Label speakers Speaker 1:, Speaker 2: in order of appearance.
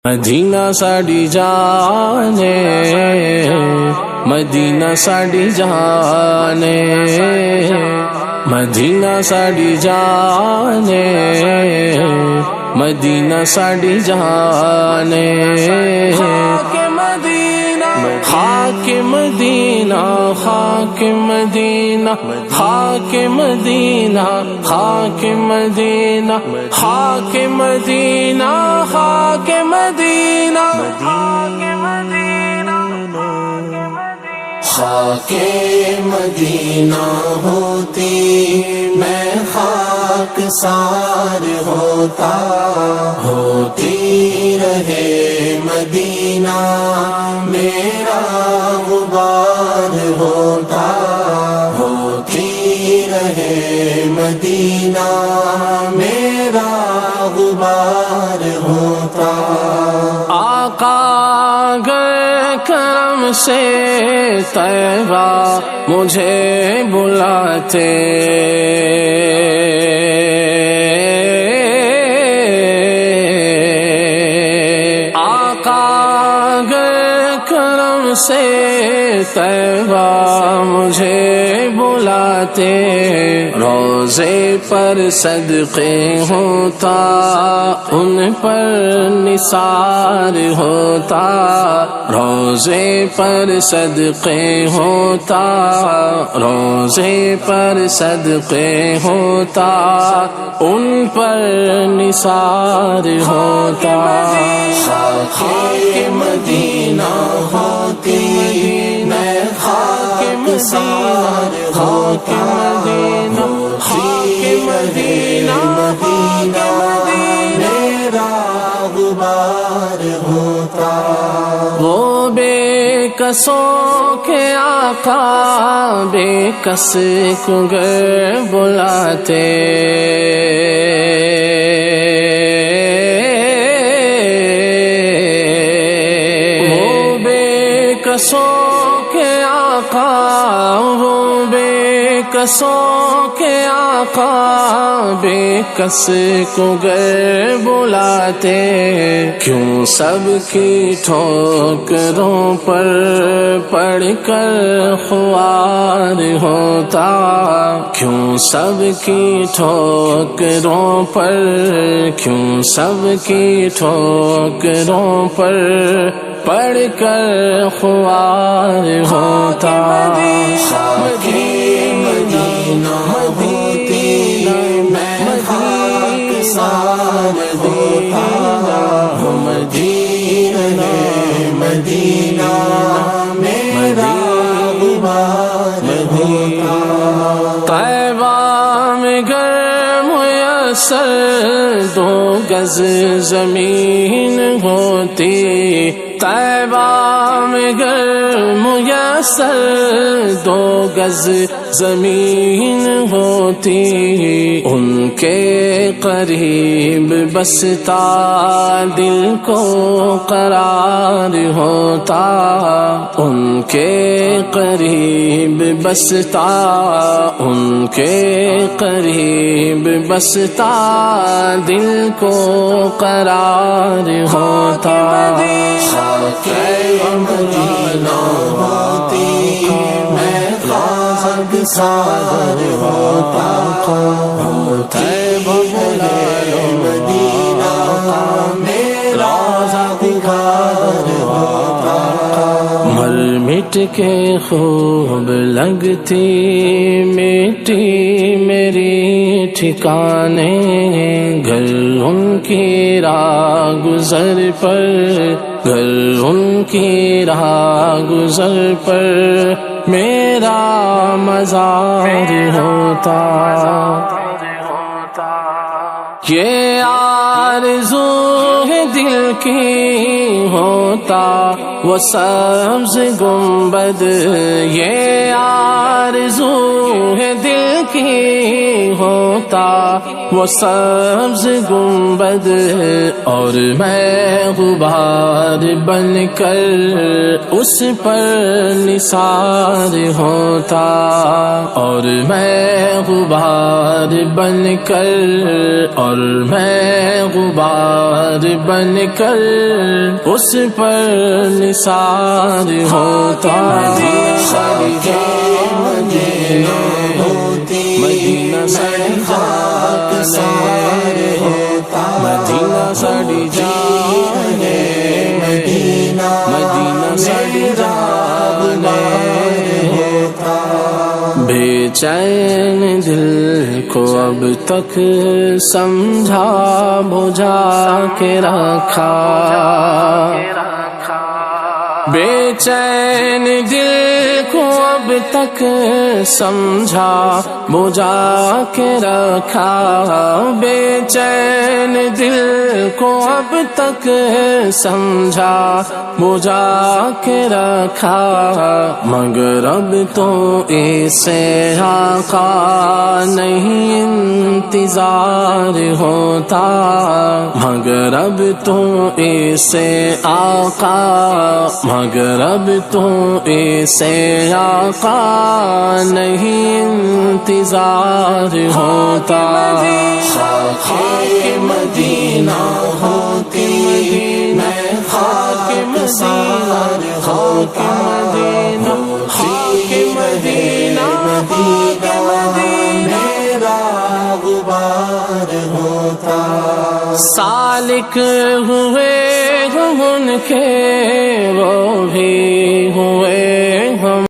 Speaker 1: مدینہ ساڈی جان ہے، مدینہ ساڈی جان ہے، مدینہ ساڈی جان ہے، مدینہ ساڈی جان ہے۔ خاک مدینہ، خاک مدینہ، خاک مدینہ، خاک مدینہ، خاک مدینہ، خاک مدینہ، خاک مدینہ، خاک مدینہ، خاک مدینہ ہوتی میں خاک سار ہوتا، ہوتی رہے مدینہ میرا غبار ہوتا، ہوتی رہے مدینہ میرا غبار ہوتا۔ آقا گئے کرم سے طیبہ مجھے بلاتے، آقا گئے کرم سے طیبہ مجھے بلاتے، روضے پر صدقے ہوتا ان پر نثار ہوتا، روضے پر صدقے ہوتا، روضے پر صدقے ہوتا ان پر نثار ہوتا۔ خاک مدینہ ہوتی میں خاک سار خاک مدینہ، خاک مدینہ، مدینہ میرا غبار ہوتا۔ وہ بے کسوں کے آقا بے کس کو گر بلاتے، وہ بے کسوں کے آقا، وہ بے کسوں کے آقا بے کس کو گر بلاتے، کیوں سب کی ٹھوکروں پر پڑھ کر خوار ہوتا، کیوں سب کی ٹھوکروں پر، کیوں سب کی ٹھوکروں پر پڑھ کر خوار ہوتا۔ خاک مدینہ ہوتی میں خاک سار ہوتا، مدینہ مدینہ میرا غبار ہوتا۔ طیبہ میں گر میسر 2 گز زمین ہوتی، طیبہ میں گر میسر 2 گز زمین ہوتی، ان کے قریب بستا دل کو قرار ہوتا، ان کے قریب بستا، ان کے قریب بستا دل کو قرار ہوتا۔ خاک مدینہ ہوتی میں خاک سار ہوتا، ہوتی مدینہ میرا غبار ہوتا۔ مر مٹ کے خوب لگتی مٹی میری ٹھکانے، گھر ان کی راہ گزر پر، گھر ان کی راہ گزر پر میرا مزار ہوتا۔ یہ آرزو ہے دل کی ہوتا وہ سبز گنبد، یہ آرزو ہے دل کی ہوتا وہ سبز گنبد، اور میں غبار بن کر اس پر نثار ہوتا، اور میں غبار بن کر، اور میں غبار بن بن کر اس پر نثار ہوتا مدینہ سڑی جانے مدینہ سڑی جانے مدینہ سڑی جانے بے چین دل کو اب تک سمجھا بجھا کے رکھا بے چین دل کو اب تک سمجھا بجھا کے رکھا بے چین دل کو اب تک سمجھا بجھا کے رکھا مگر اب تو اسے آقا نہیں انتظار ہوتا مگر اب تو اسے آقا مگر اب تو اسے آقا نہیں انتظار ہوتا خاک مدینہ ہوتی میں خاک مدینہ خاک مدینہ خاک مدینہ خاک مدینہ میرا غبار ہوتا سالک ہوئے ان کے وہ بھی ہوئے